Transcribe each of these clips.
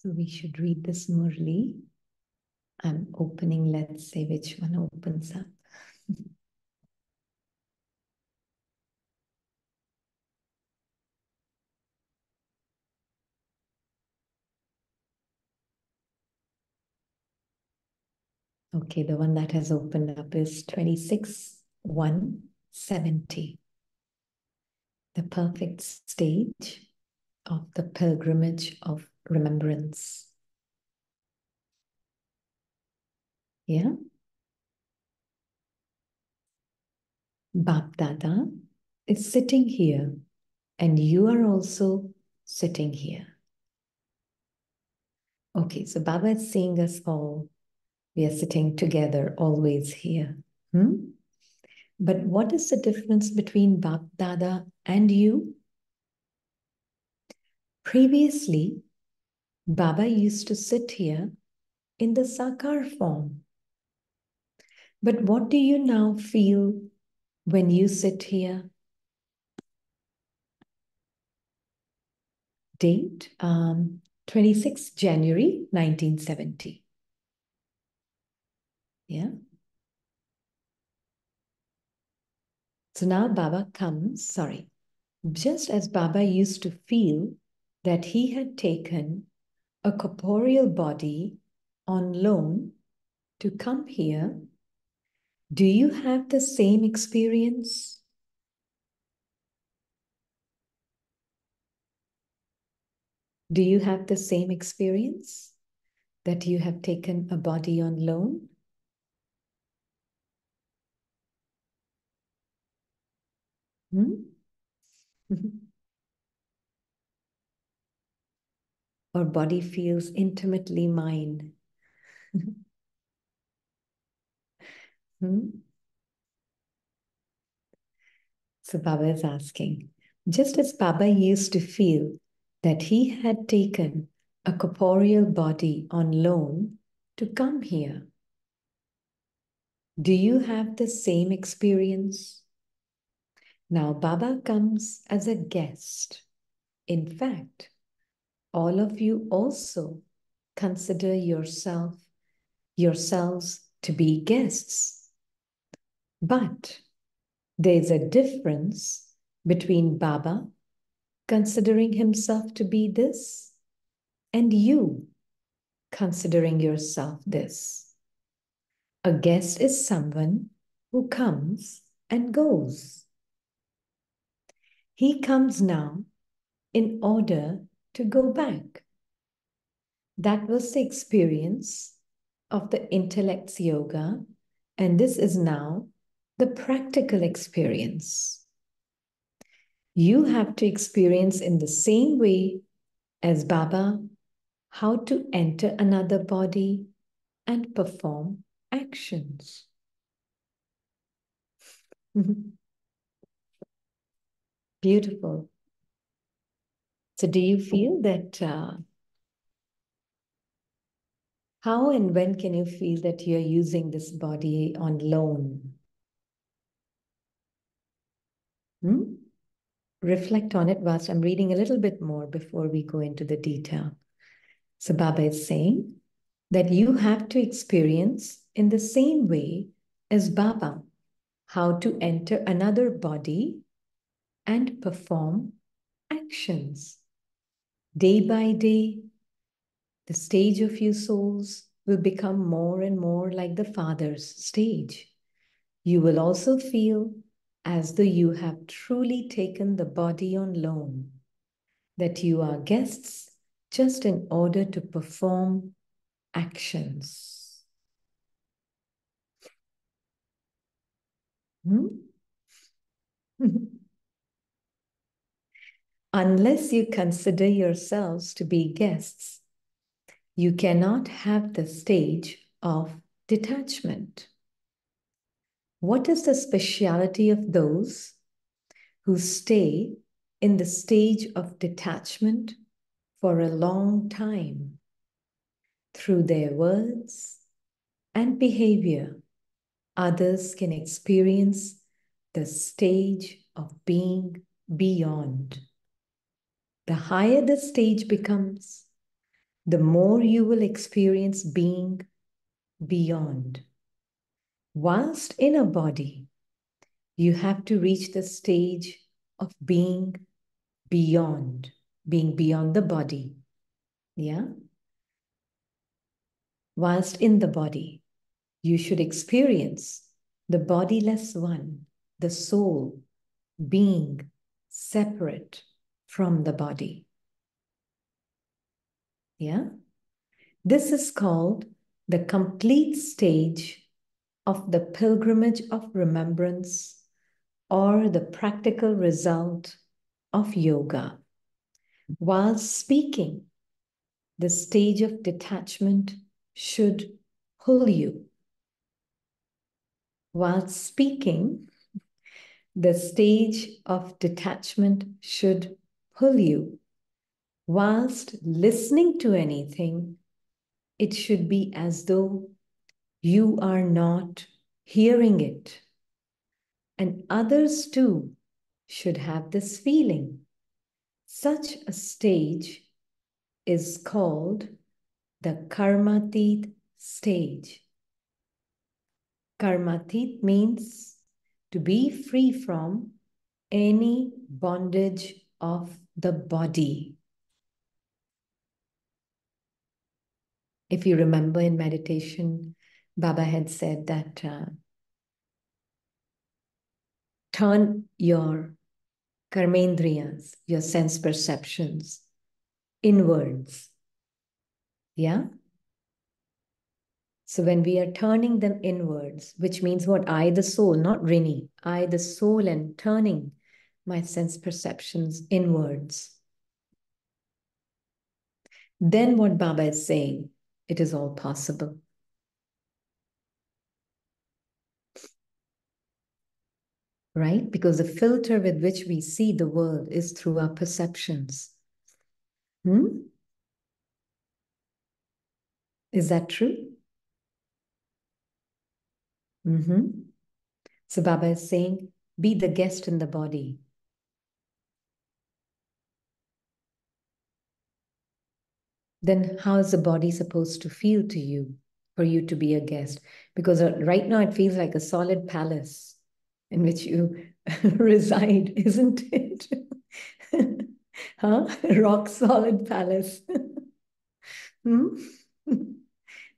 So we should read this Murli. I'm opening, let's say which one opens up. Okay, the one that has opened up is 26:170. The perfect stage of the pilgrimage of remembrance. Yeah? Bap Dada is sitting here, and you are also sitting here. Okay, so Baba is seeing us all. We are sitting together, always here. But what is the difference between Bap Dada and you? Previously, Baba used to sit here in the Sakar form. But what do you now feel when you sit here? Date 26 January 1970. Yeah. So now Baba comes, just as Baba used to feel that he had taken a corporeal body on loan to come here, do you have the same experience? Do you have the same experience that you have taken a body on loan? Or body feels intimately mine? So Baba is asking, just as Baba used to feel that he had taken a corporeal body on loan to come here, do you have the same experience? Now Baba comes as a guest. In fact, all of you also consider yourselves to be guests. But there's a difference between Baba considering himself to be this and you considering yourself this. A guest is someone who comes and goes. He comes now in order to go back. That was the experience of the intellect's yoga, and this is now the practical experience. You have to experience in the same way as Baba how to enter another body and perform actions. Beautiful. So do you feel that, how and when can you feel that you're using this body on loan? Reflect on it whilst I'm reading a little bit more before we go into the detail. So Baba is saying that you have to experience in the same way as Baba how to enter another body and perform actions. Day by day, the stage of you souls will become more and more like the Father's stage. You will also feel as though you have truly taken the body on loan, that you are guests just in order to perform actions. Unless you consider yourselves to be guests, you cannot have the stage of detachment. What is the speciality of those who stay in the stage of detachment for a long time? Through their words and behavior, others can experience the stage of being beyond. The higher the stage becomes, the more you will experience being beyond. Whilst in a body, you have to reach the stage of being beyond the body. Yeah? Whilst in the body, you should experience the bodiless one, the soul, being separate from the body. Yeah? This is called the complete stage of the pilgrimage of remembrance or the practical result of yoga. While speaking, the stage of detachment should pull you. While speaking, the stage of detachment should pull you. Whilst listening to anything, it should be as though you are not hearing it. And others too should have this feeling. Such a stage is called the karmatit stage. Karmatit means to be free from any bondage of the body. If you remember in meditation, Baba had said that turn your karmendriyas, your sense perceptions, inwards. Yeah? So when we are turning them inwards, which means what? I, the soul, not Rini. I, the soul, and turning my sense perceptions inwards. Then what Baba is saying, it is all possible. Right? Because the filter with which we see the world is through our perceptions. Is that true? So Baba is saying, be the guest in the body. Then how is the body supposed to feel to you for you to be a guest? Because right now it feels like a solid palace in which you reside, isn't it? Huh? Rock solid palace.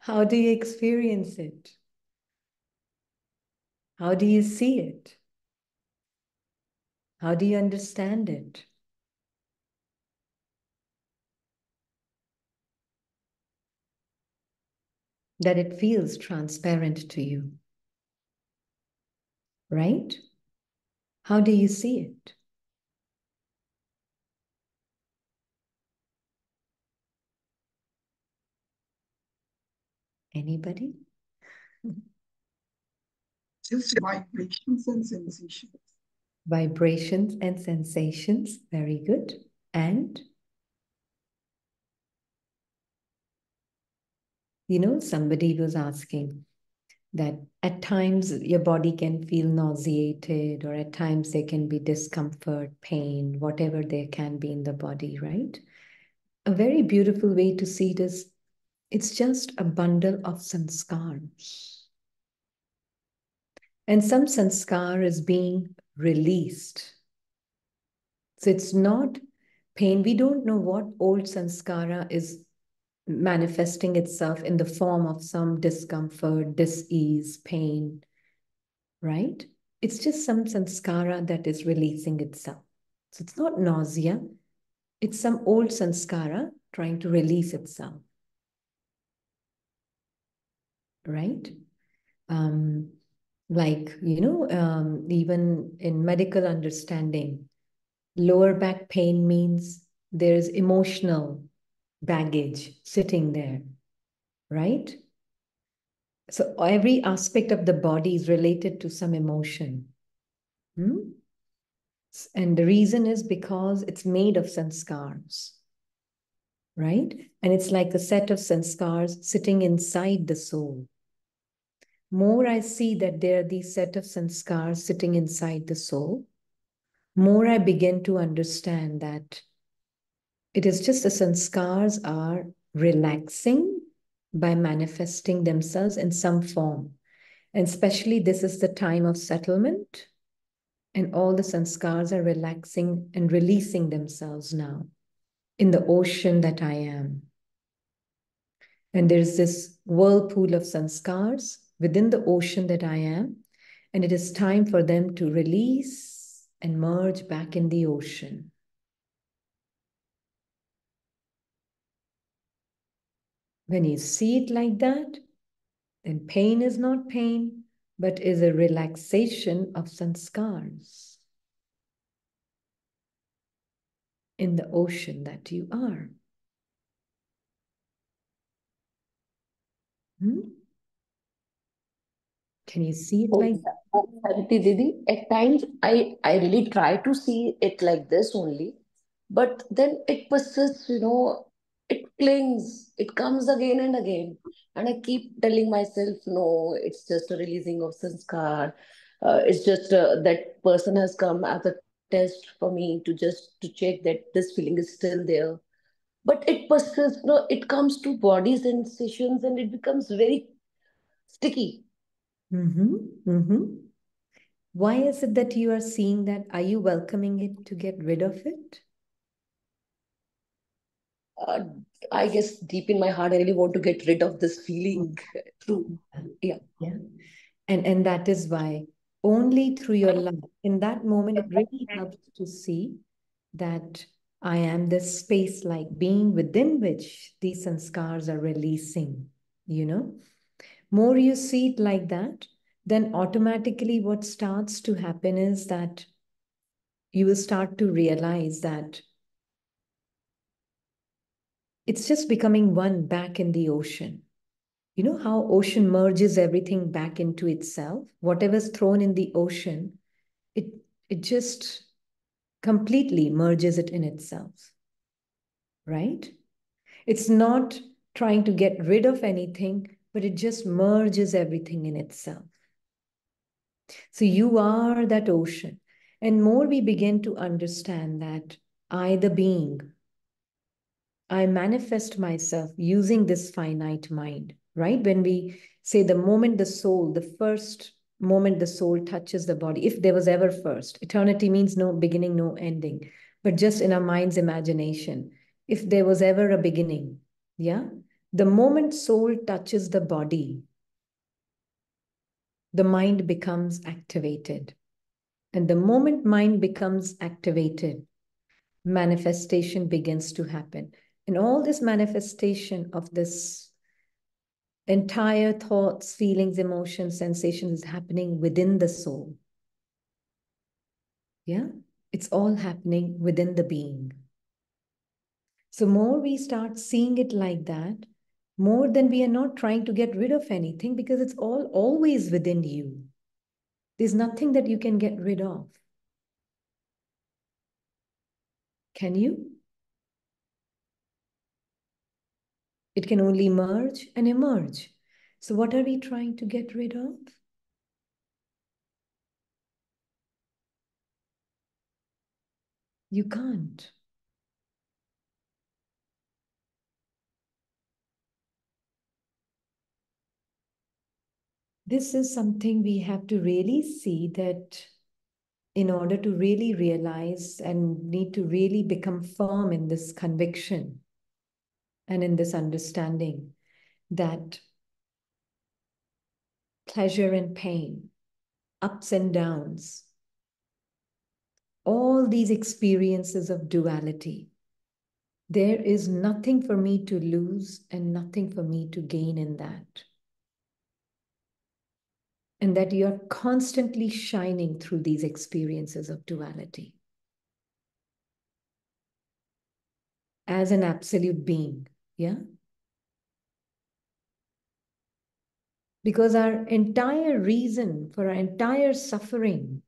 How do you experience it? How do you see it? How do you understand it? That it feels transparent to you, right? How do you see it? Anybody? Just vibrations and sensations. Vibrations and sensations. Very good. And, somebody was asking that at times your body can feel nauseated, or at times there can be discomfort, pain, whatever there can be in the body, right? A very beautiful way to see it is it's just a bundle of sanskars. And some sanskar is being released. So it's not pain. We don't know what old sanskara is manifesting itself in the form of some discomfort, dis-ease, pain, right? It's just some sanskara that is releasing itself. So it's not nausea. It's some old sanskara trying to release itself, right? Even in medical understanding, lower back pain means there's emotional baggage sitting there, right? So every aspect of the body is related to some emotion. And the reason is because it's made of sanskars, right? And it's like a set of sanskars sitting inside the soul. More I see that there are these set of sanskars sitting inside the soul, more I begin to understand that it is just the sanskars are relaxing by manifesting themselves in some form. And especially this is the time of settlement, and all the sanskars are relaxing and releasing themselves now in the ocean that I am. And there's this whirlpool of sanskars within the ocean that I am, and it is time for them to release and merge back in the ocean. When you see it like that, then pain is not pain, but is a relaxation of sanskars in the ocean that you are. Hmm? Can you see it like that? Sariti Didi, at times I really try to see it like this only, but then it persists, it clings, it comes again and again. And I keep telling myself, no, it's just a releasing of sanskar. It's just that person has come as a test for me to check that this feeling is still there. But it persists, it comes to body sensations and it becomes very sticky. Mm-hmm. Mm-hmm. Why is it that you are seeing that? Are you welcoming it to get rid of it? uh, I guess deep in my heart, I really want to get rid of this feeling through. Yeah. Yeah. And that is why only through your love, in that moment, it really helps to see that I am this space like being within which these sanskars are releasing, you know. More you see it like that, then automatically what starts to happen is that you will start to realize that it's just becoming one back in the ocean. You know how ocean merges everything back into itself? Whatever's thrown in the ocean, it it just completely merges it in itself, right? It's not trying to get rid of anything, but it just merges everything in itself. So you are that ocean. And more we begin to understand that I, the being, I manifest myself using this finite mind, right? When we say the moment the soul, the first moment the soul touches the body, if there was ever first, eternity means no beginning, no ending, but just in our mind's imagination, if there was ever a beginning, yeah, the moment soul touches the body, the mind becomes activated. And the moment mind becomes activated, manifestation begins to happen. And all this manifestation of this entire thoughts, feelings, emotions, sensations is happening within the soul. Yeah, it's all happening within the being. So, more we start seeing it like that, more than we are not trying to get rid of anything because it's all always within you. There's nothing that you can get rid of. Can you? It can only merge and emerge. So, what are we trying to get rid of? You can't. This is something we have to really see, that in order to really realize and need to really become firm in this conviction and in this understanding that pleasure and pain, ups and downs, all these experiences of duality, there is nothing for me to lose and nothing for me to gain in that. And that you are constantly shining through these experiences of duality as an absolute being. Yeah. Because our entire reason for our entire suffering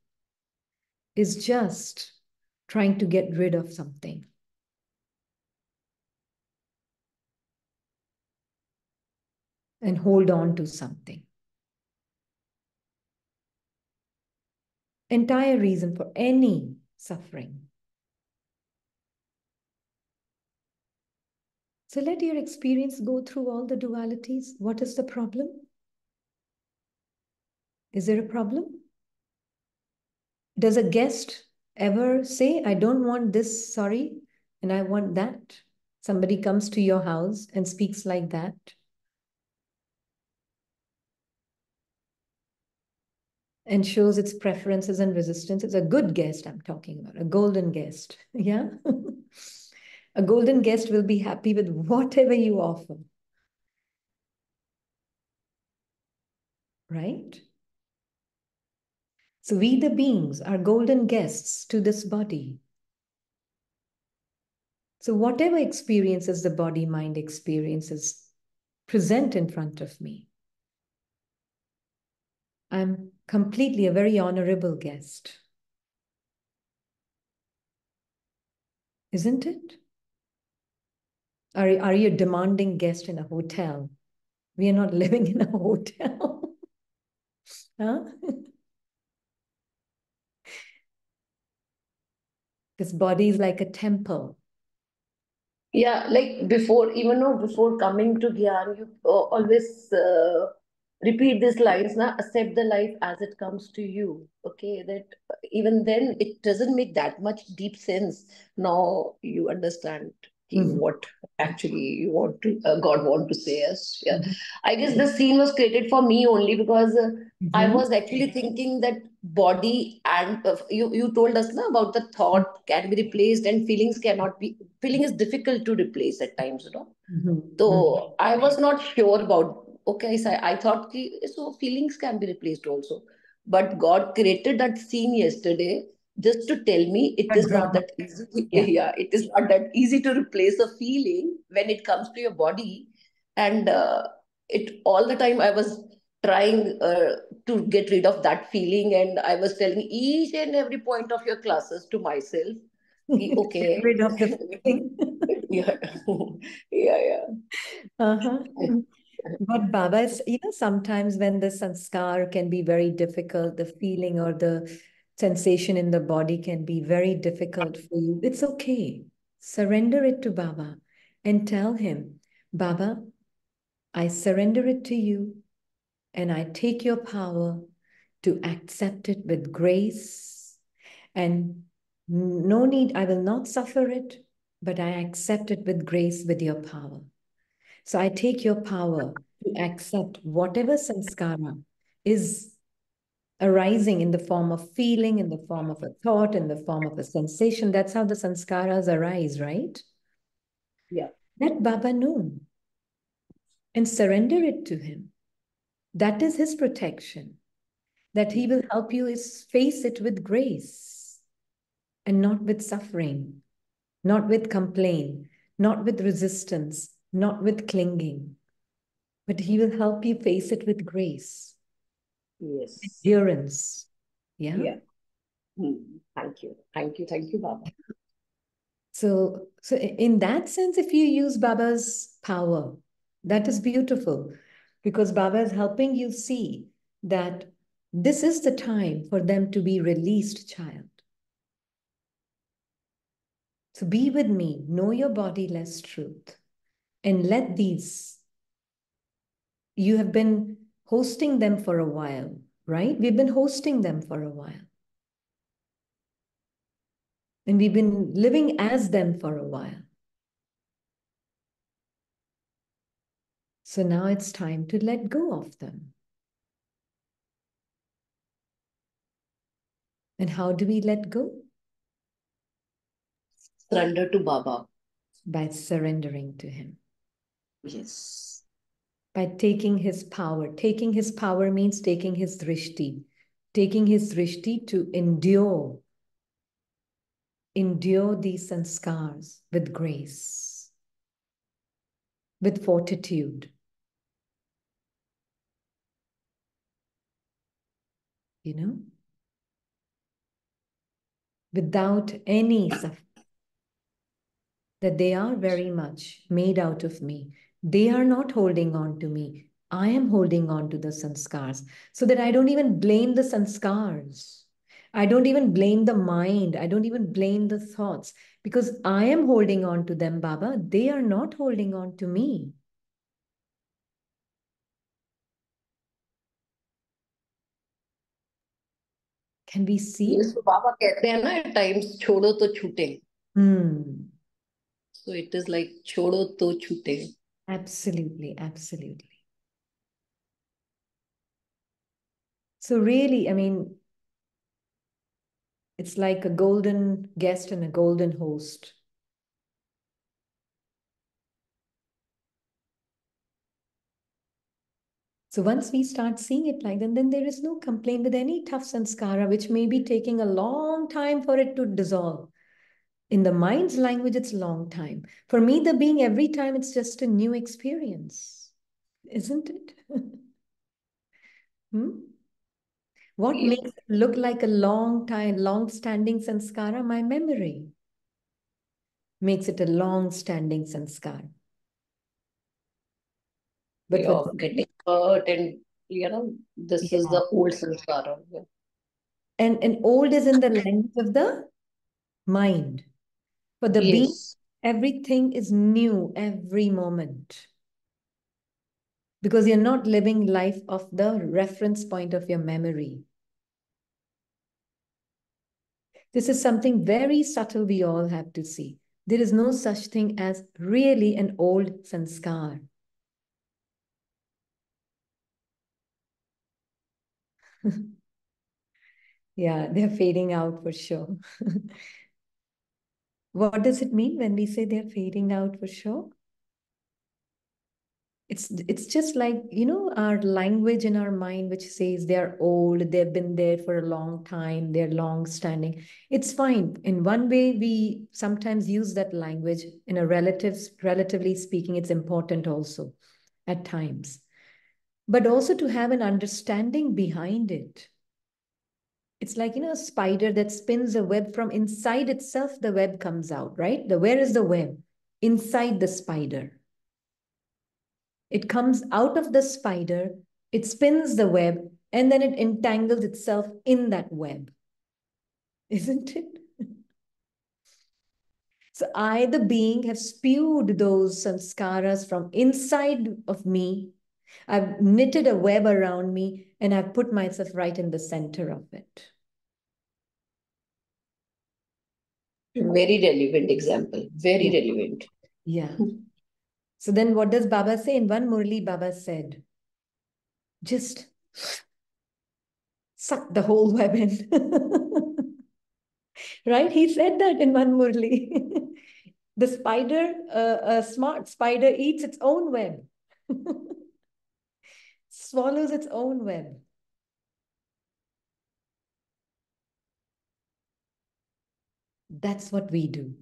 is just trying to get rid of something. And hold on to something. Entire reason for any suffering. So let your experience go through all the dualities. What is the problem? Is there a problem? Does a guest ever say, I don't want this, sorry, and I want that? Somebody comes to your house and speaks like that. And shows its preferences and resistance. It's a good guest I'm talking about, a golden guest. Yeah. A golden guest will be happy with whatever you offer. Right? So we, the beings, are golden guests to this body. So whatever experiences the body, mind experiences present in front of me, I'm completely a very honorable guest. Isn't it? Are you a demanding guest in a hotel? We are not living in a hotel. Huh? This body is like a temple. Yeah, like before, even though before coming to Gyan, you always repeat these lines, na, accept the life as it comes to you. Okay, that even then it doesn't make that much deep sense. Now you understand what actually you want to, God want to say us. Yeah, I guess the scene was created for me only because I Mm-hmm. was actually thinking that body and you told us na, about the thought can be replaced and feelings cannot be. Feeling is difficult to replace at times, you know. Mm-hmm. So I was not sure about. Okay, so I thought ki, so feelings can be replaced also, but God created that scene yesterday just to tell me it A is not drama. that easy. Yeah. Yeah, it is not that easy to replace a feeling when it comes to your body, and it all the time I was trying to get rid of that feeling, and I was telling each and every point of your classes to myself. Ki, Get okay. rid of the feeling. Yeah. Yeah, yeah. Uh-huh. But Baba is, sometimes when the sanskar can be very difficult, the feeling or the sensation in the body can be very difficult for you. It's okay. Surrender it to Baba and tell him, Baba, I surrender it to you and I take your power to accept it with grace. And no need, I will not suffer it, but I accept it with grace with your power. So I take your power to accept whatever sanskara is arising in the form of feeling, in the form of a thought, in the form of a sensation. That's how the sanskaras arise, right? Yeah. Let Baba know and surrender it to him. That is his protection. That he will help you is face it with grace and not with suffering, not with complaint, not with resistance, not with clinging, but he will help you face it with grace, Yes. endurance. Yeah. Yeah. Thank you. Thank you. Thank you, Baba. So in that sense, if you use Baba's power, that is beautiful because Baba is helping you see that this is the time for them to be released, child. So be with me, know your body less truth, and let these, you have been hosting them for a while, right? We've been hosting them for a while. And we've been living as them for a while. So now it's time to let go of them. And how do we let go? Surrender to Baba. By surrendering to him. Yes. By taking his power. Taking his power means taking his drishti. Taking his drishti to endure these sanskars with grace, with fortitude. You know? Without any suffering. That they are very much made out of me. They are not holding on to me. I am holding on to the sanskars so that I don't even blame the sanskars. I don't even blame the mind. I don't even blame the thoughts. Because I am holding on to them, Baba. They are not holding on to me. Can we see? Yes, तो पापा कहते हैं ना at times छोड़ो तो छूटे. So it is like छोड़ो तो छूटे. Absolutely, absolutely. So really, I mean, it's like a golden guest and a golden host. So once we start seeing it like that, then there is no complaint with any tough sanskara, which may be taking a long time for it to dissolve. In the mind's language, it's a long time. For me, the being, every time it's just a new experience, isn't it? What Yeah. makes it look like a long time, long-standing sanskara? My memory makes it a long-standing sanskara. But Of getting hurt and this is the old samskara. Yeah. And old is in the language of the mind. For the being, Yes. everything is new every moment. Because you're not living life of the reference point of your memory. This is something very subtle we all have to see. There is no such thing as really an old sanskar. Yeah, they're fading out for sure. What does it mean when we say they're fading out for sure? It's just like, our language in our mind, which says they're old, they've been there for a long time, they're long standing. It's fine. In one way, we sometimes use that language in a relatively speaking, it's important also at times. But also to have an understanding behind it. It's like, a spider that spins a web from inside itself, the web comes out, right? Where is the web? Inside the spider. It comes out of the spider, it spins the web, and then it entangles itself in that web. Isn't it? So I, the being, have spewed those sanskaras from inside of me. I've knitted a web around me, and I've put myself right in the center of it. Very relevant example. Very relevant. Yeah. So then what does Baba say? In one Murli, Baba said, just suck the whole web in. Right? He said that in one Murli. The spider, a smart spider, eats its own web, swallows its own web. That's what we do.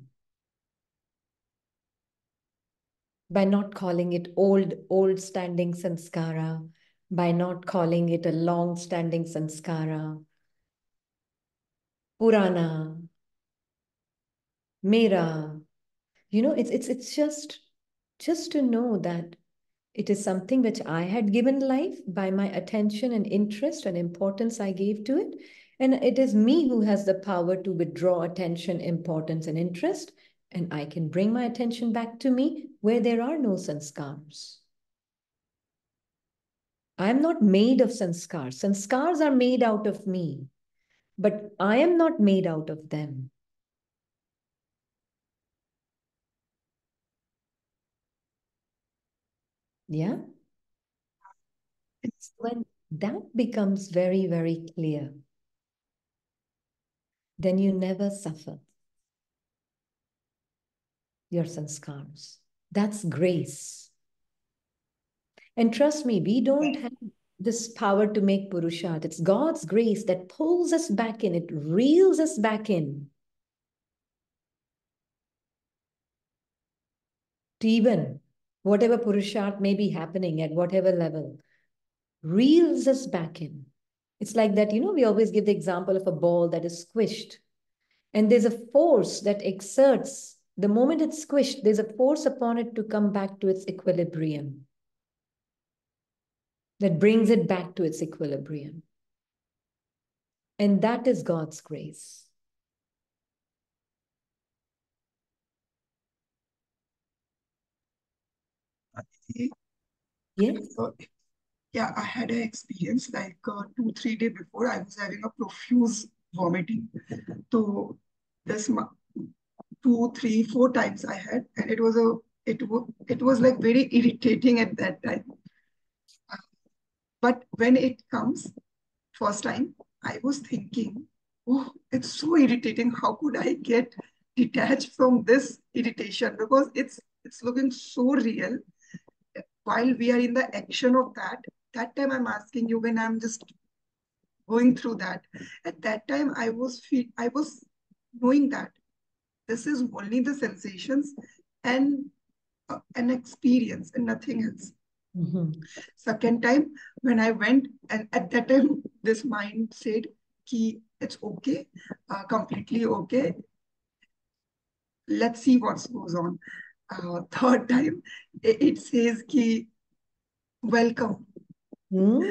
By not calling it old standing sanskara, by not calling it a long standing sanskara, purana, mera. It's just to know that it is something which I had given life by my attention and interest and importance I gave to it. And it is me who has the power to withdraw attention, importance, and interest. And I can bring my attention back to me where there are no sanskars. I'm not made of sanskars. Sanskars are made out of me, but I am not made out of them. Yeah? It's when that becomes very, very clear, then you never suffer your sanskars. That's grace. And trust me, we don't have this power to make purusharth. It's God's grace that pulls us back in, it reels us back in to even whatever purusharth may be happening at whatever level, reels us back in. It's like that, we always give the example of a ball that is squished. And there's a force that exerts. The moment it's squished, there's a force upon it to come back to its equilibrium. That brings it back to its equilibrium. And that is God's grace. Yes. Yeah, I had an experience like 2, 3 days before I was having a profuse vomiting. So this 2, 3, 4 times I had, and it was like very irritating at that time. But when it comes first time, I was thinking, oh, it's so irritating. How could I get detached from this irritation? Because it's looking so real. While we are in the action of that time I'm asking you when I'm just going through that. At that time, I was knowing that this is only the sensations and an experience and nothing else. Mm-hmm. Second time, when I went, and at that time, this mind said, "Ki it's okay, completely okay. Let's see what goes on." Third time, it says, "Ki welcome." Mm.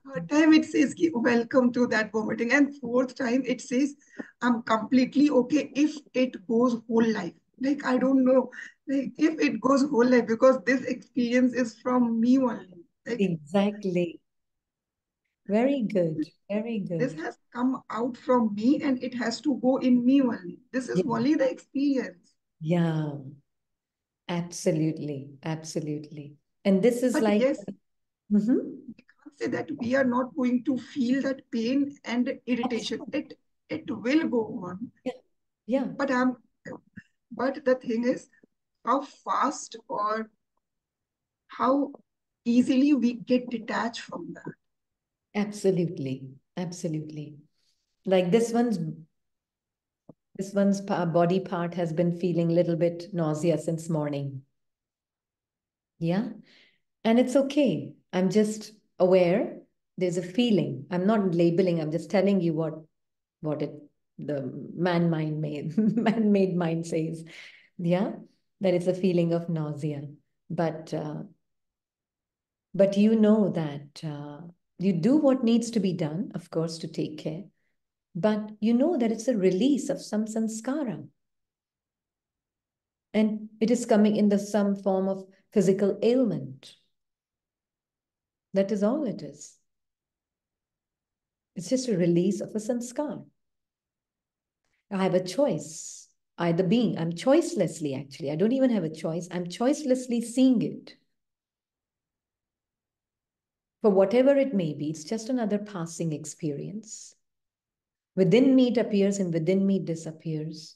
Third time it says ki, welcome to that vomiting. And fourth time it says I'm completely okay if it goes whole life. Like I don't know, like if it goes whole life because this experience is from me only. Like Exactly. Very good. Very this good. has come out from me and it has to go in me only. This is Yeah. only the experience. Yeah. Absolutely. Absolutely. And this is But like, yes, mhm. we can't say that we are not going to feel that pain and irritation. Absolutely. It will go on. Yeah. Yeah. But I'm but the thing is how fast or how easily we get detached from that. Absolutely. Absolutely. Like body part has been feeling a little bit nausea since morning. Yeah. And it's okay. I'm just aware there's a feeling. I'm not labeling, I'm just telling you what it the man-made mind says. Yeah. That it's a feeling of nausea. But but you know that you do what needs to be done, of course, to take care. But you know that it's a release of some sanskara. And it is coming in the some form of physical ailment. That is all it is. It's just a release of a sanskar. I have a choice. Either being, I'm choicelessly actually. I don't even have a choice. I'm choicelessly seeing it. For whatever it may be, it's just another passing experience. Within me it appears and within me it disappears.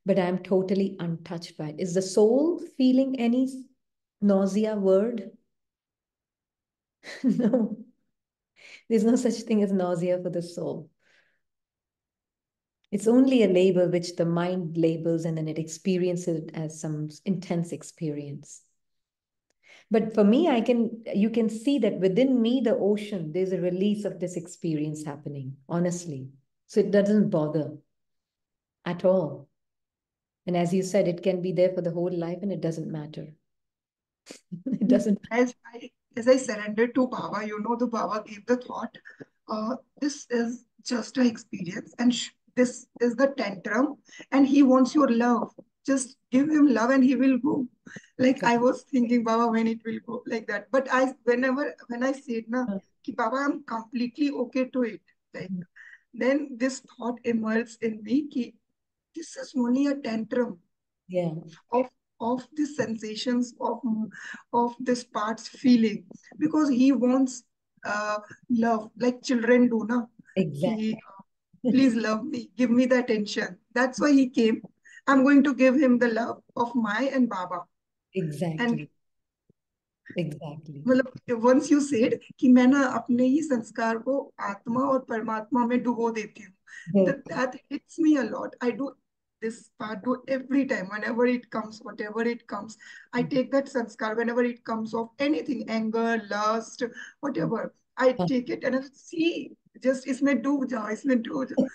But I'm totally untouched by it. Is the soul feeling any nausea word? No. There's no such thing as nausea for the soul. It's only a label which the mind labels and then it experiences it as some intense experience. But for me, you can see that within me, the ocean, there's a release of this experience happening, honestly. So it doesn't bother at all. And as you said, it can be there for the whole life and it doesn't matter. It doesn't. As I surrendered to Baba, the Baba gave the thought, this is just an experience, and this is the tantrum, and he wants your love. Just give him love, and he will go. Like I was thinking, Baba, when it will go like that. But when I said na, ki Baba, I'm completely okay to it. Like then this thought emerged in me, ki this is only a tantrum Yeah, of of the sensations of this part's feeling because he wants love like children do na ki exactly. please love me, give me the attention. That's why he came. I'm going to give him the love of my and Baba. And Exactly. Exactly. मतलब once you said कि मैं ना अपने ही संस्कार को आत्मा और परमात्मा में डुबो देती हूँ, that hits me a lot. I do this part do every time whenever it comes, whatever it comes. I take that sanskar whenever it comes of anything, anger, lust, whatever. I take it and I see just इसमें डूब जाओ, इसमें डूब जाओ.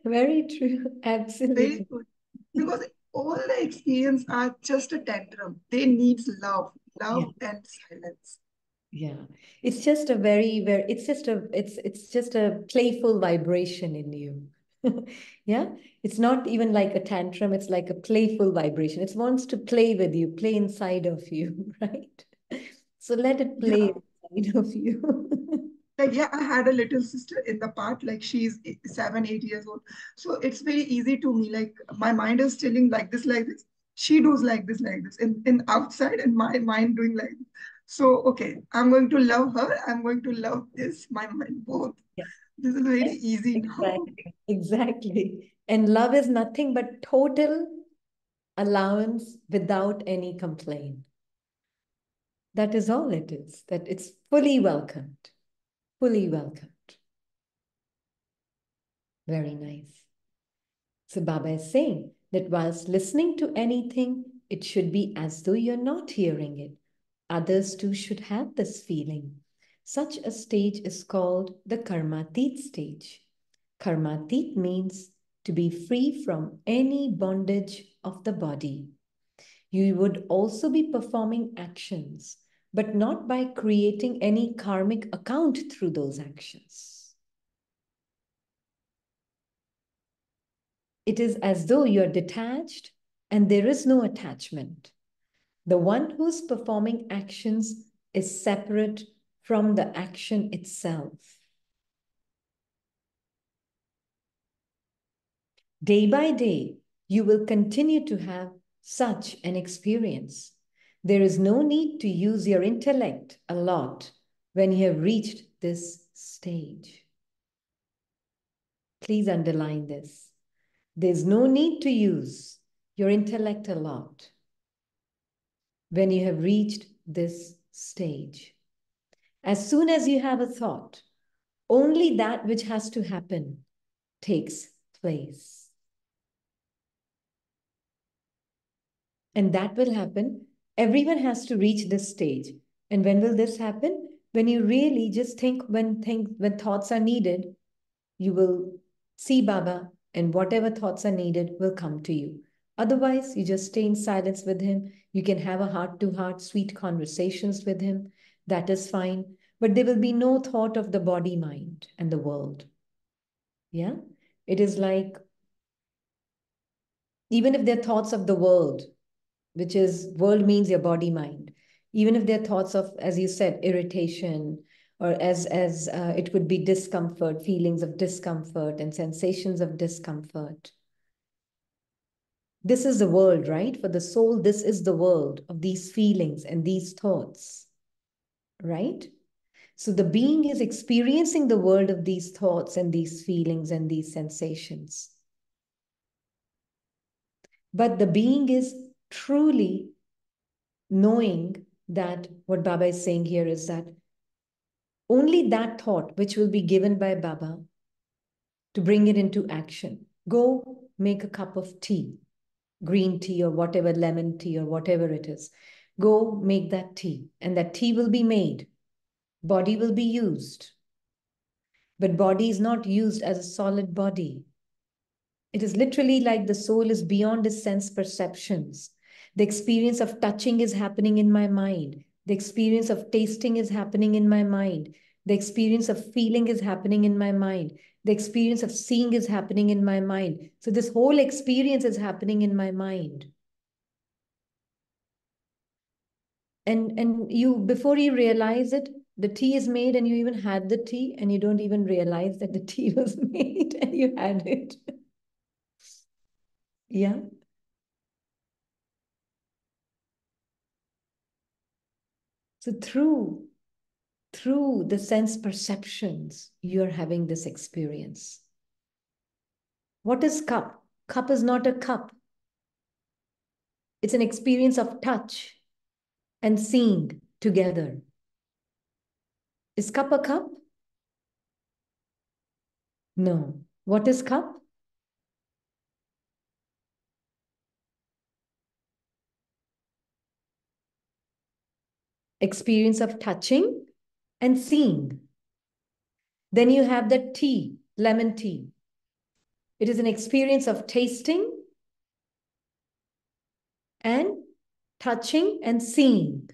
Very true. Very Absolutely. good. Because all the experience are just a tantrum. They need love, Yeah. love and silence. Yeah. It's just a it's just a playful vibration in you. Yeah, it's not even like a tantrum, it's like a playful vibration. It wants to play with you, play inside of you, right? So let it play Yeah. inside of you. Like, yeah, I had a little sister in the part, like she's 7, 8 years old. So it's very easy to me. Like my mind is telling like this, like this. She does like this, like this. In outside, and my mind doing like this. So okay, I'm going to love her. I'm going to love this. My mind both. Yeah, This is very yeah, easy now. exactly, exactly. And love is nothing but total allowance without any complaint. That is all it is, that it's fully welcomed, fully welcomed. Very nice. So Baba is saying that whilst listening to anything, it should be as though you're not hearing it. Others too should have this feeling. Such a stage is called the Karmatit stage. Karmatit means to be free from any bondage of the body. You would also be performing actions, but not by creating any karmic account through those actions. It is as though you're detached and there is no attachment. The one who's performing actions is separate from the action itself. Day by day, you will continue to have such an experience. There is no need to use your intellect a lot when you have reached this stage. Please underline this. There's no need to use your intellect a lot when you have reached this stage. As soon as you have a thought, only that which has to happen takes place. And that will happen. Everyone has to reach this stage. And when will this happen? When you really just think when thoughts are needed, you will see Baba, and whatever thoughts are needed will come to you. Otherwise, you just stay in silence with him. You can have a heart-to-heart, sweet conversations with him. That is fine. But there will be no thought of the body, mind, and the world. Yeah? It is like, even if they're thoughts of the world, which is world means your body, mind, even if they're thoughts of, as you said, irritation, or as it could be discomfort, feelings of discomfort and sensations of discomfort. This is the world, right? For the soul, this is the world of these feelings and these thoughts, right? So the being is experiencing the world of these thoughts and these feelings and these sensations. But the being is truly knowing that what Baba is saying here is that only that thought which will be given by Baba to bring it into action. Go make a cup of tea, green tea or whatever, lemon tea or whatever it is. Go make that tea, and that tea will be made. Body will be used. But body is not used as a solid body. It is literally like the soul is beyond its sense perceptions. The experience of touching is happening in my mind. The experience of tasting is happening in my mind. The experience of feeling is happening in my mind. The experience of seeing is happening in my mind. So this whole experience is happening in my mind. And you, before you realize it, the tea is made and you even had the tea and you don't even realize that the tea was made and you had it. Yeah. So through the sense perceptions, you're having this experience. What is cup? Cup is not a cup. It's an experience of touch and seeing together. Is cup a cup? No. What is cup? Experience of touching and seeing. Then you have the tea, lemon tea. It is an experience of tasting and touching and seeing.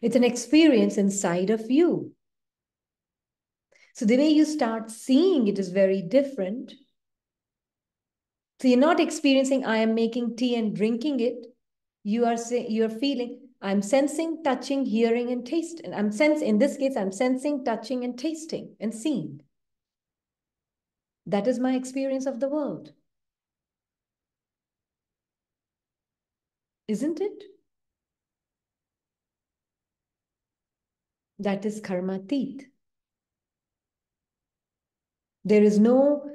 It's an experience inside of you. So the way you start seeing it is very different. So you're not experiencing, I am making tea and drinking it. You're feeling, I'm sensing, touching, hearing, and tasting. In this case, I'm sensing, touching, and tasting and seeing. That is my experience of the world. Isn't it? That is karmatit. There is no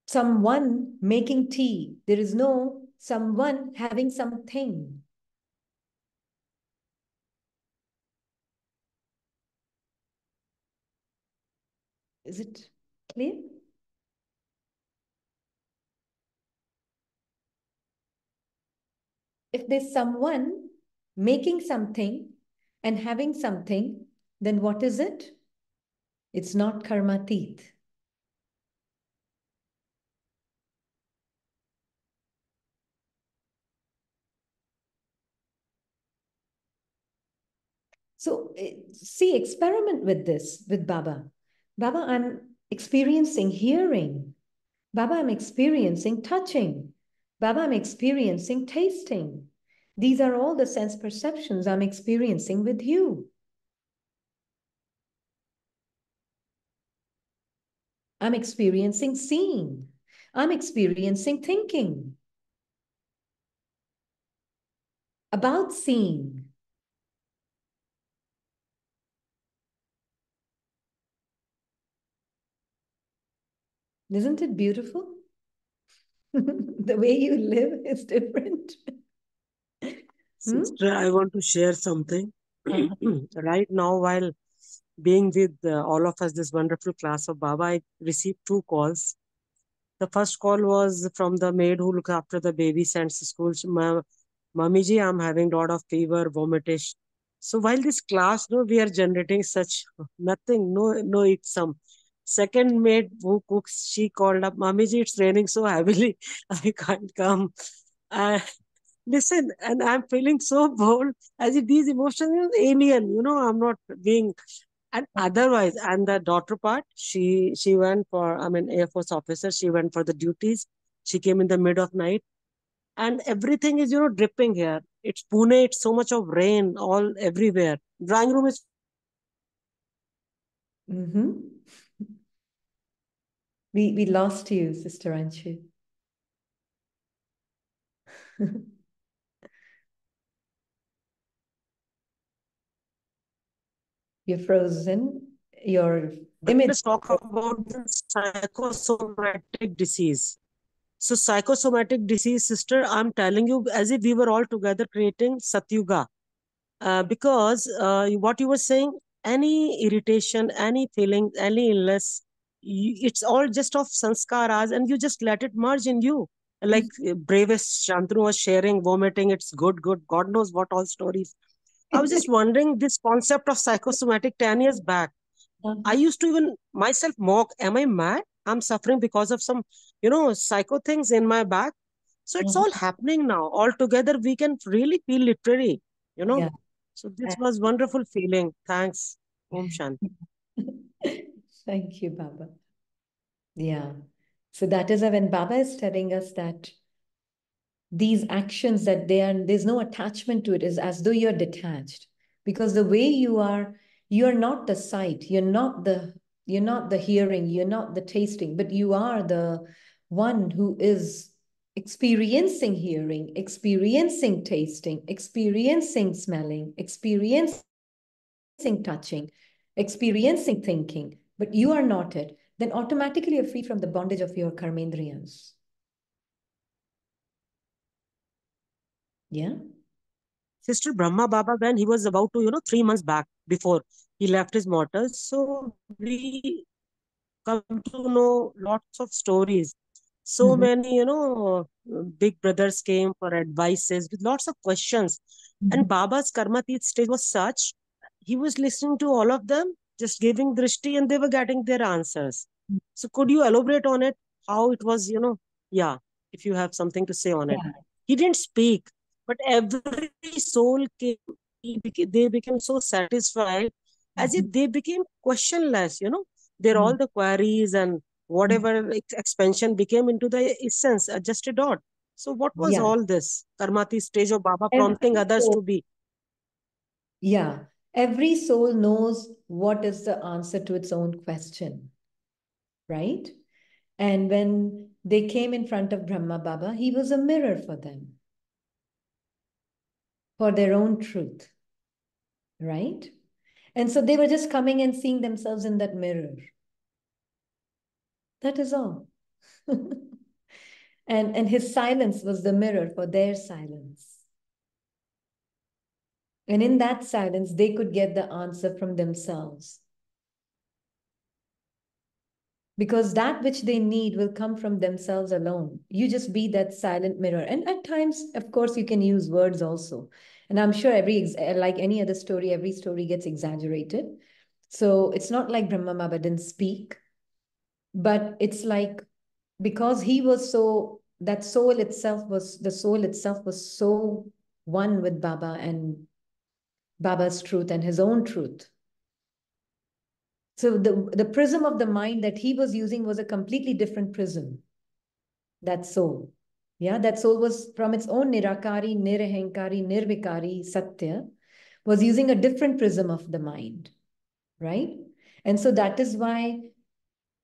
someone making tea. There is no someone having something. Is it clear? If there's someone making something and having something, then what is it? It's not karmatit. So see, experiment with this, with Baba. Baba, I'm experiencing hearing. Baba, I'm experiencing touching. Baba, I'm experiencing tasting. These are all the sense perceptions I'm experiencing with you. I'm experiencing seeing. I'm experiencing thinking about seeing. Isn't it beautiful? The way you live is different. Sister, I want to share something. Uh-huh. Right now, while being with all of us, this wonderful class of Baba, I received two calls. The first call was from the maid who looks after the baby, sends to school. Mummy ji, I'm having lot of fever, vomitish. So while this class, no, we are generating such nothing, no, it's some. Second maid who cooks, she called up, Mummy ji, it's raining so heavily, I can't come. Uh, Listen, and I'm feeling so bold as if these emotions are alien, I'm not being, and otherwise, and the daughter part, she went for, I mean, Air Force officer, she went for the duties. She came in the mid of night, and everything is, dripping here. It's Pune, it's so much of rain all everywhere. Drawing room is Mm-hmm. We lost you, Sister Anshu. You're frozen. Your image. let's talk about the psychosomatic disease. So psychosomatic disease, sister, I'm telling you, as if we were all together creating Satyuga. Because what you were saying, any irritation, any feeling, any illness, it's all just of sanskaras, and you just let it merge in you. Like bravest Shantanu was sharing, vomiting, it's good, good. God knows what all stories. I was just wondering this concept of psychosomatic 10 years back. I used to even myself mock, am I mad? I'm suffering because of some, psycho things in my back. So it's all happening now. All together, we can really feel literary, you know. Yeah. So this was wonderful feeling. Thanks. Om Shanti. Thank you, Baba. Yeah. So that is when Baba is telling us that these actions that there's no attachment to it, is as though you're detached, because the way you're not the sight, you're not the hearing, you're not the tasting, but you are the one who is experiencing hearing, experiencing tasting, experiencing smelling, experiencing touching, experiencing thinking, but you are not it. Then automatically you're free from the bondage of your karmendriyas. Yeah. Sister Brahma Baba, when he was about to, 3 months back before he left his mortals, so we come to know lots of stories. So Mhm. many, big brothers came for advices with lots of questions. And Mhm. Baba's Karmatit stage was such, he was listening to all of them, just giving drishti, and they were getting their answers. So could you elaborate on it? How it was, yeah, if you have something to say on it. Yeah. He didn't speak, but every soul came, they became so satisfied as if they became questionless, They're all the queries and whatever expansion became into the essence, just a dot. So what was Yeah. all this? Karmati stage of Baba Every prompting others soul, to be. yeah. Every soul knows what is the answer to its own question, right? And when they came in front of Brahma Baba, he was a mirror for them, for their own truth, right? And so they were just coming and seeing themselves in that mirror. That is all. And his silence was the mirror for their silence. And in that silence, they could get the answer from themselves. Because that which they need will come from themselves alone. You just be that silent mirror. And at times, of course, you can use words also. And I'm sure like any other story, every story gets exaggerated. So it's not like Brahma Baba didn't speak, but it's like, because he was so, the soul itself was so one with Baba and Baba's truth and his own truth. So the prism of the mind that he was using was a completely different prism, that soul. Yeah, that soul was from its own nirakari, nirahankari, nirvikari, satya, was using a different prism of the mind, right? And so that is why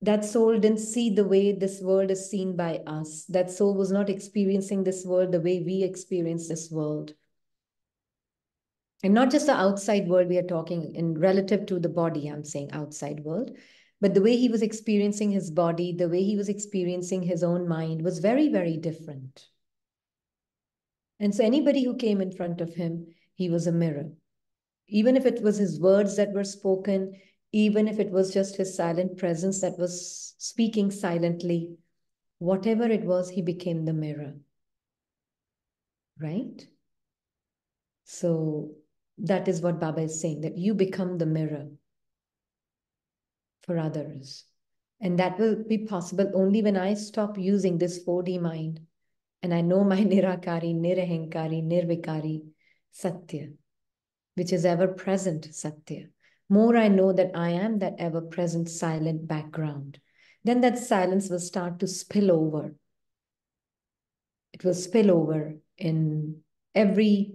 that soul didn't see the way this world is seen by us. That soul was not experiencing this world the way we experience this world. And not just the outside world we are talking in relative to the body, I'm saying outside world, but the way he was experiencing his body, the way he was experiencing his own mind was very, very different. And so anybody who came in front of him, he was a mirror. Even if it was his words that were spoken, even if it was just his silent presence that was speaking silently, whatever it was, he became the mirror. Right? So that is what Baba is saying, that you become the mirror for others. And that will be possible only when I stop using this 4D mind and I know my Nirakari, Nirahankari, Nirvikari, Satya, which is ever present Satya. More I know that I am that ever present silent background, then that silence will start to spill over. It will spill over in every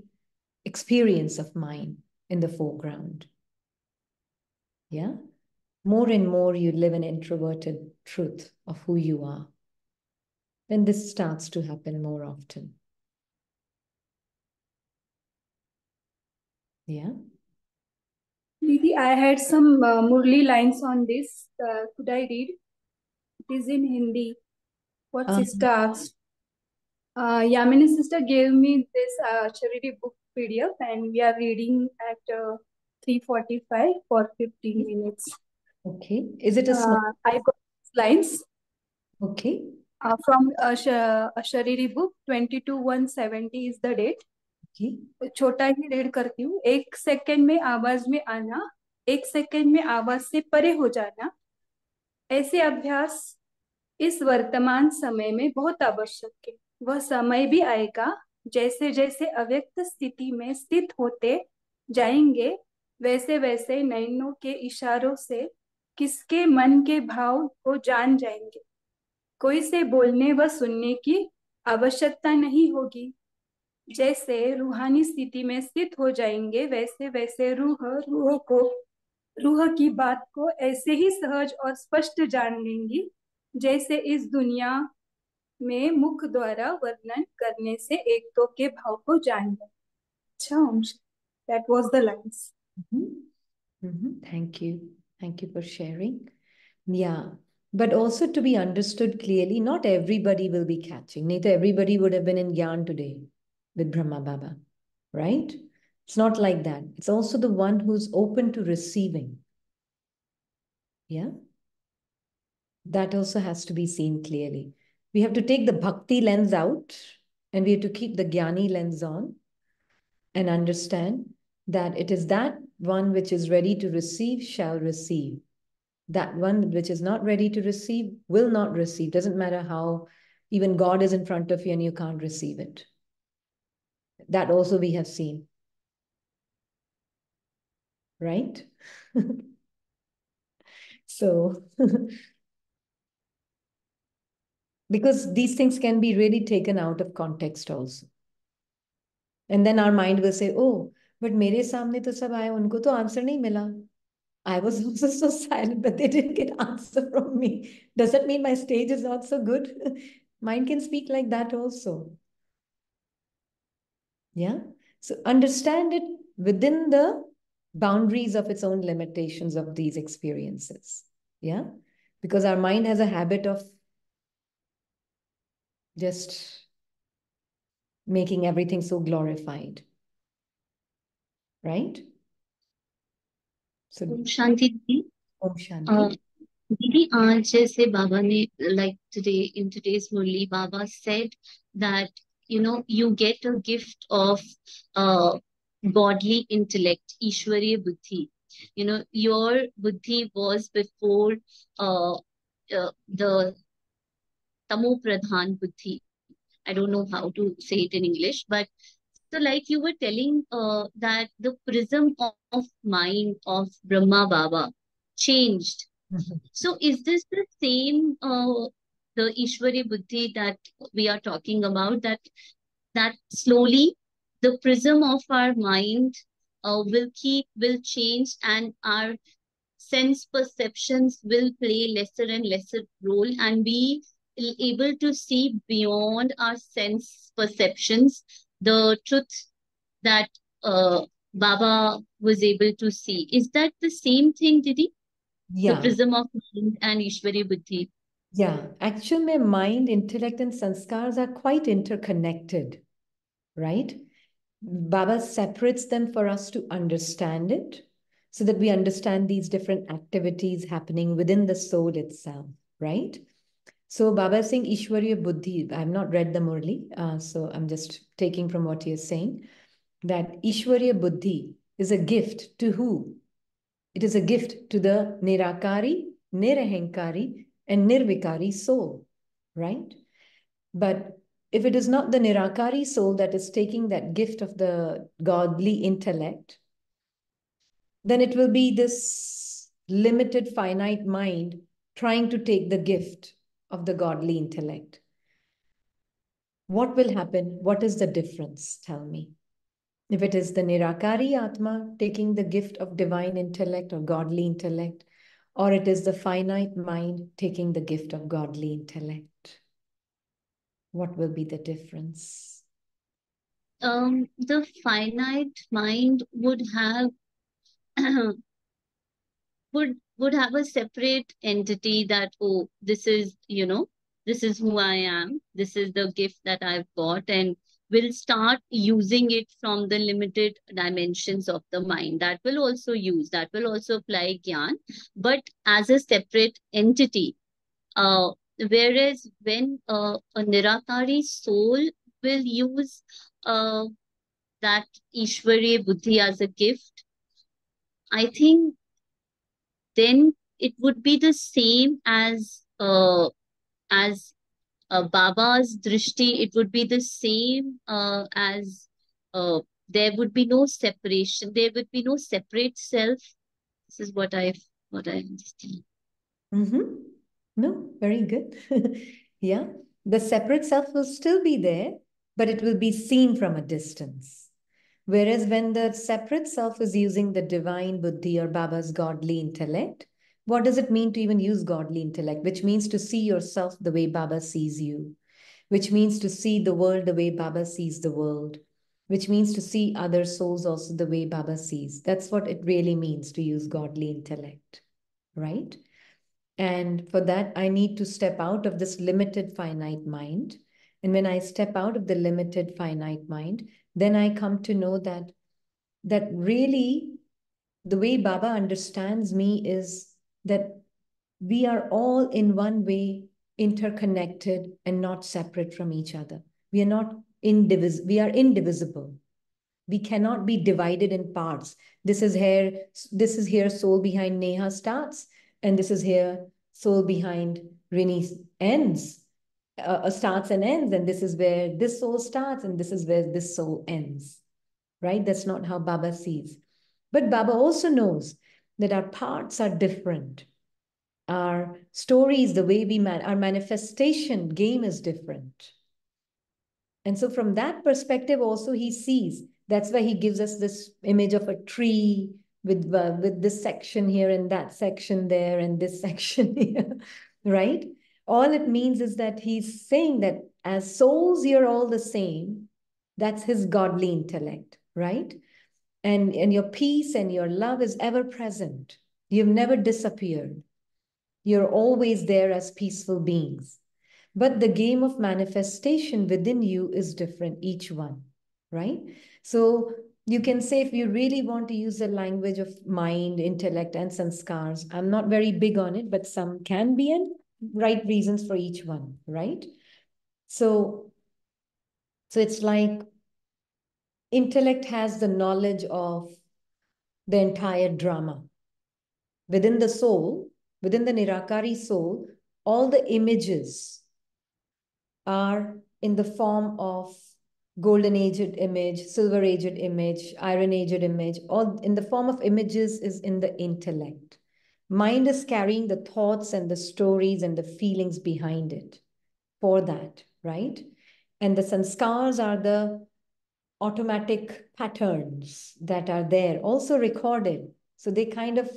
experience of mine in the foreground. Yeah? More and more you live an introverted truth of who you are, then this starts to happen more often. Yeah? Didi, I had some Murli lines on this. Could I read? It is in Hindi. What sister asked. Yamini sister gave me this charity book PDF and we are reading at 3:45 for 15 minutes. Okay. Is it a small? I got lines. Okay. From a Shariri book, 22/170 is the date. Okay. छोटा ही read करती हूँ. 1 second में आवाज में आना, 1 second में आवाज से परे हो जाना, ऐसे अभ्यास इस वर्तमान समय में बहुत आवश्यक है. वह समय भी आएगा जैसे जैसे अव्यक्त स्थिति में स्थित होते जाएंगे वैसे वैसे नयनों के इशारों से किसके मन के भाव को जान जाएंगे. कोई से बोलने व सुनने की आवश्यकता नहीं होगी. जैसे रूहानी स्थिति में स्थित हो जाएंगे वैसे वैसे रूह की बात को ऐसे ही सहज और स्पष्ट जान लेंगी जैसे इस दुनिया में मुख द्वारा वर्णन करने से एक तो के भाव को जान लें. अच्छा अंश, that was the lines. Thank you. Thank you for sharing. Yeah. But also to be understood clearly, not everybody will be catching. Neither everybody would have been in Gyan today with Brahma Baba, right? It's not like that. It's also the one who's open to receiving. Yeah. That also has to be seen clearly. We have to take the bhakti lens out and we have to keep the Gyani lens on and understand that it is that one which is ready to receive shall receive. That one which is not ready to receive will not receive. Doesn't matter how even God is in front of you and you can't receive it. That also we have seen. right? So, because these things can be really taken out of context also. And then our mind will say, oh, but मेरे सामने तो सब आए, उनको तो answer नहीं मिला. I was also so silent, but they didn't get answer from me. Does that mean my stage is not so good? Mind can speak like that also. Yeah. So understand it within the boundaries of its own limitations of these experiences. Yeah. Because our mind has a habit of just making everything so glorified. Right? So, Shanti Didi, Om Shanti. Didi, जैसे Baba ने, like today, in today's Murli, Baba said that, you get a gift of godly intellect, Ishwariya Buddhi. Your Buddhi was before the Tamo Pradhan Buddhi. I don't know how to say it in English, but so like you were telling that the prism of mind of Brahma Baba changed. So is this the same the Ishwari Buddhi that we are talking about, that slowly the prism of our mind will change, and our sense perceptions will play lesser and lesser role, and we will able to see beyond our sense perceptions the truth that Baba was able to see. Is that the same thing, Didi? The Yeah. prism of mind and Ishwari Buddhi. Yeah. Actually, mind, intellect, and sanskars are quite interconnected, right? Baba separates them for us to understand it, so that we understand these different activities happening within the soul itself, right? So Baba is saying Ishwariya Buddhi. I have not read the Murli, so I'm just taking from what you're saying, that Ishwariya Buddhi is a gift to who? It is a gift to the Nirakari, Nirahankari, and Nirvikari soul, right? But if it is not the Nirakari soul that is taking that gift of the godly intellect, then it will be this limited, finite mind trying to take the gift of the godly intellect. What will happen? What is the difference? Tell me. If it is the Nirakari Atma taking the gift of divine intellect or godly intellect, or it is the finite mind taking the gift of godly intellect, what will be the difference? The finite mind would have would have a separate entity that, oh, this is, this is who I am, this is the gift that I've got, and will start using it from the limited dimensions of the mind. That will also apply gyan, but as a separate entity. Whereas when a Nirakari soul will use that Ishwariya Buddhi as a gift, I think then it would be the same as Baba's drishti. It would be the same as there would be no separation. There would be no separate self. This is what I understand. No, very good. Yeah, the separate self will still be there, but it will be seen from a distance. Whereas when the separate self is using the divine buddhi or Baba's godly intellect, what does it mean to even use godly intellect? Which means to see yourself the way Baba sees you, which means to see the world the way Baba sees the world, which means to see other souls also the way Baba sees. That's what it really means to use godly intellect, right? And for that, I need to step out of this limited finite mind. And when I step out of the limited finite mind, then I come to know that really the way Baba understands me is that we are all in one way interconnected and not separate from each other. We are not indivisible. We are indivisible. We cannot be divided in parts. This is here soul behind Neha starts, and this is here soul behind Rini ends, starts and ends, and this is where this soul starts, and this is where this soul ends, right? That's not how Baba sees. But Baba also knows that our parts are different. Our stories, the way our manifestation game is different. And so from that perspective also he sees. That's why he gives us this image of a tree with this section here and that section there and this section here, right? All it means is that he's saying that as souls, you're all the same. That's his godly intellect, right? And your peace and your love is ever present. You've never disappeared. You're always there as peaceful beings. But the game of manifestation within you is different, each one, right? So you can say, if you really want to use the language of mind, intellect, and sanskars, I'm not very big on it, but some can be, and right reasons for each one, right? So it's like intellect has the knowledge of the entire drama. Within the soul, within the Nirakari soul, all the images are in the form of golden aged image, silver aged image, iron aged image, all in the form of images is in the intellect. Mind is carrying the thoughts and the stories and the feelings behind it for that, right? And the sanskars are the automatic patterns that are there, also recorded. So they kind of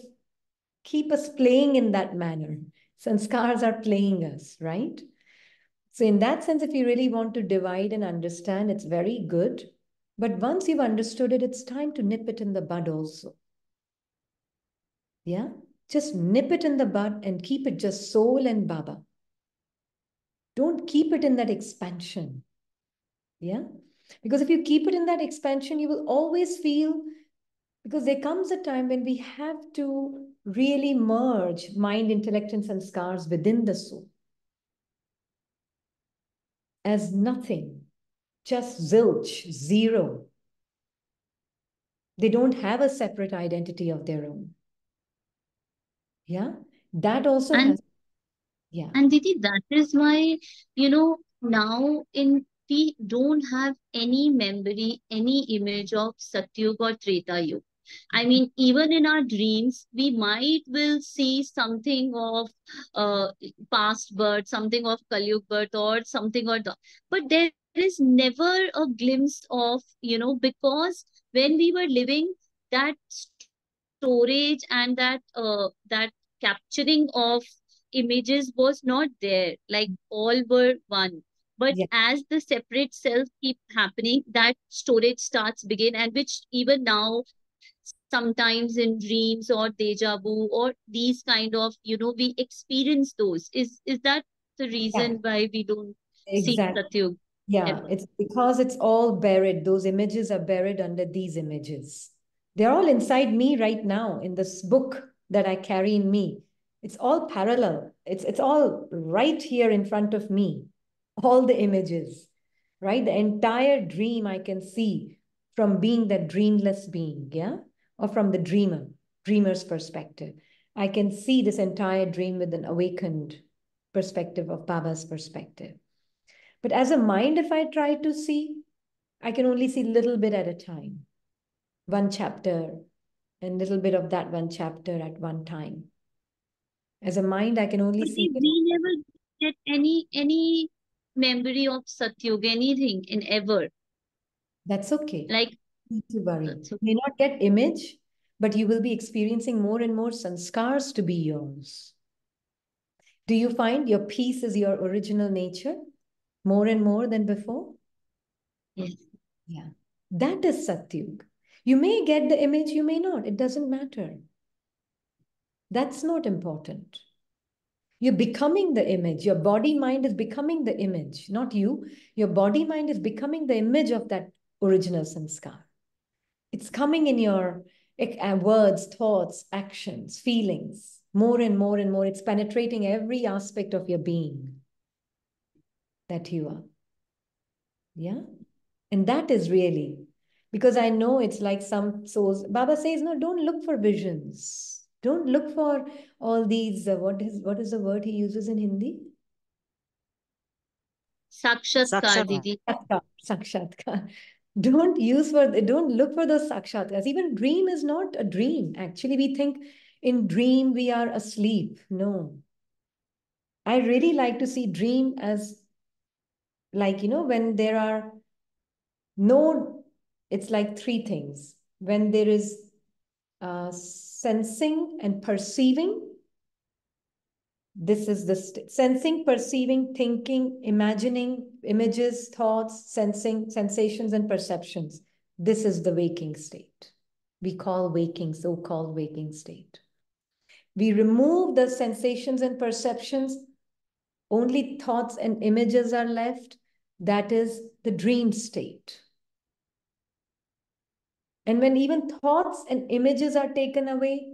keep us playing in that manner. Sanskars are playing us, right? So in that sense, if you really want to divide and understand, it's very good. But once you've understood it, it's time to nip it in the bud also. Yeah? Just nip it in the bud and keep it just soul and Baba. Don't keep it in that expansion. Yeah? Because if you keep it in that expansion, you will always feel, because there comes a time when we have to really merge mind, intellect, and sanskars within the soul as nothing, just zilch, zero. They don't have a separate identity of their own. Yeah, that also And has, yeah. And Didi, that is why, now we don't have any memory, any image of Satyug or Treta Yuga. I mean, even in our dreams, we might will see something of uh, past birth, something of Kalyug birth, or something or the. But there is never a glimpse of, because when we were living, that storage and that capturing of images was not there, like all were one. But Yeah, as the separate self keep happening, that storage starts begin, and which even now sometimes in dreams or deja vu or these kind of, we experience those. Is that the reason yeah, why we don't see exactly. Satyug Yeah, ever? it's because it's all buried. Those images are buried under these images. They're all inside me right now in this book that I carry in me. It's all parallel. It's all right here in front of me. All the images, right? The entire dream I can see from being that dreamless being, yeah? Or from the dreamer's perspective. I can see this entire dream with an awakened perspective of Baba's perspective. But as a mind, if I try to see, I can only see little bit at a time, one chapter and little bit of that one chapter at one time. As a mind, I can only But see it. we never get any memory of Satyug, anything in ever. That's okay. Like, Not to worry. that's You may not get image, but you will be experiencing more and more sanskars to be yours. Do you find your peace is your original nature more and more than before? yes. Yeah. That is Satyug. You may get the image, you may not. It doesn't matter. That's not important. You're becoming the image. Your body mind is becoming the image, not you. Your body mind is becoming the image of that original sanskar. It's coming in your words, thoughts, actions, feelings, more and more and more. It's penetrating every aspect of your being that you are. Yeah. And that is really, because I know it's like some souls. Baba says, no, don't look for visions. Don't look for all these, what is the word he uses in Hindi? Sakshatkar, Sakshatkar. Didi. Sakshatkar. Don't look for those sakshatkars. Even dream is not a dream. Actually, we think in dream we are asleep. No. I really like to see dream as like, when there are no, it's like three things. When there is sensing and perceiving, this is the sensing, perceiving, thinking, imagining, images, thoughts, sensing, sensations, and perceptions. This is the waking state. We call waking, so-called waking state. We remove the sensations and perceptions, only thoughts and images are left. That is the dream state. And when even thoughts and images are taken away,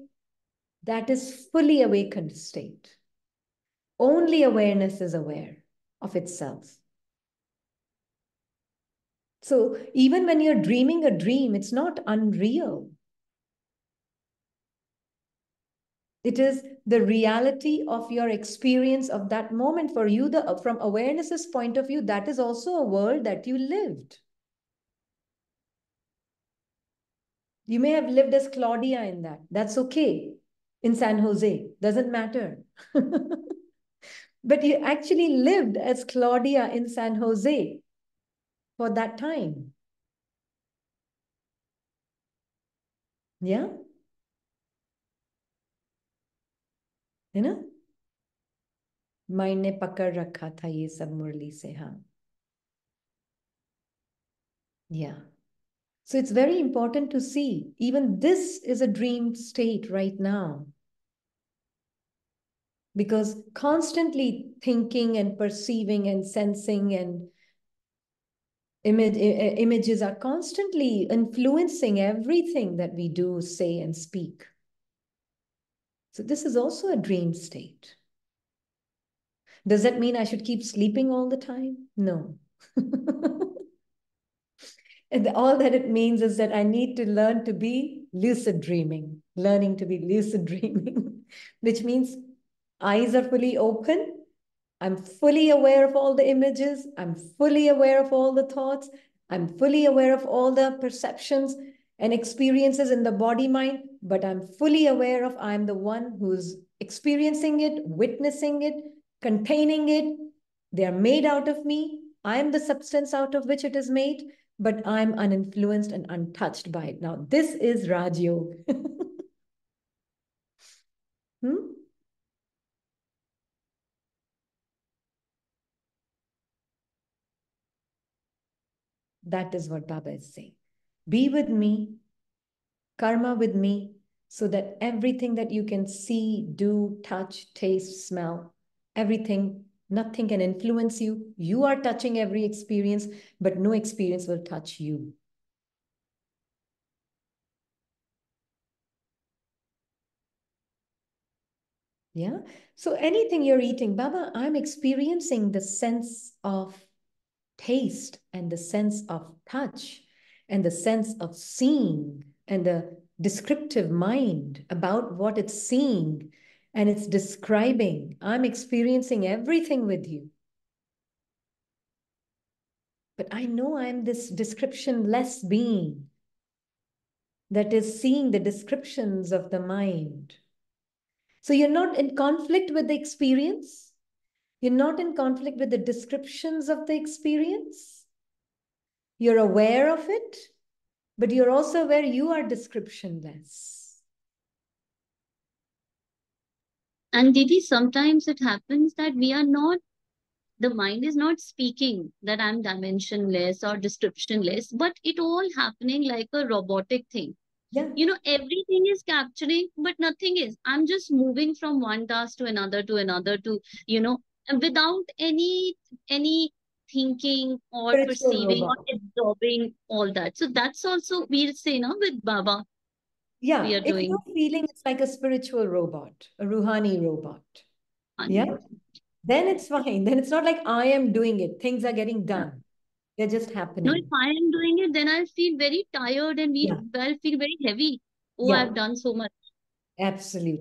that is fully awakened state. Only awareness is aware of itself. So even when you're dreaming a dream, it's not unreal. It is the reality of your experience of that moment. For you, from awareness's point of view, that is also a world that you lived. You may have lived as Claudia in that. That's okay. In San Jose, doesn't matter. But you actually lived as Claudia in San Jose for that time. Yeah? है ना? Mind ने पकड़ रखा था ये सब मुरली से. हाँ. Yeah. So it's very important to see even this is a dream state right now. Because constantly thinking and perceiving and sensing and images are constantly influencing everything that we do, say, and speak. So this is also a dream state. Does that mean I should keep sleeping all the time? No. And all that it means is that I need to learn to be lucid dreaming, learning to be lucid dreaming, which means eyes are fully open. I'm fully aware of all the images. I'm fully aware of all the thoughts. I'm fully aware of all the perceptions and experiences in the body mind, but I'm fully aware of I'm the one who's experiencing it, witnessing it, containing it. They are made out of me. I'm the substance out of which it is made, but I'm uninfluenced and untouched by it. Now, this is Raj Yoga. That is what Baba is saying. Be with me, karma with me, so that everything that you can see, do, touch, taste, smell, everything, nothing can influence you. You are touching every experience, but no experience will touch you. Yeah. So anything you're eating, Baba, I'm experiencing the sense of taste and the sense of touch and the sense of seeing and the descriptive mind about what it's seeing and it's describing. I'm experiencing everything with you. But I know I'm this description-less being that is seeing the descriptions of the mind. So you're not in conflict with the experience. You're not in conflict with the descriptions of the experience. You're aware of it, but you're also aware you are descriptionless. And Didi, sometimes it happens that we are not, the mind is not speaking that I'm dimensionless or descriptionless, but it all happening like a robotic thing. Yeah. Everything is capturing, but nothing is. I'm just moving from one task to another, and without any thinking or Spiritual perceiving or robot. absorbing all that. So that's also we'll say now with Baba. Yeah, we are if doing. you're feeling it's like a spiritual robot, a Ruhani robot. Yeah, then it's fine. Then it's not like I am doing it. Things are getting done. They're just happening. No, if I am doing it, then I'll feel very tired and I'll feel very heavy. Oh, Yeah. I've done so much. Absolutely.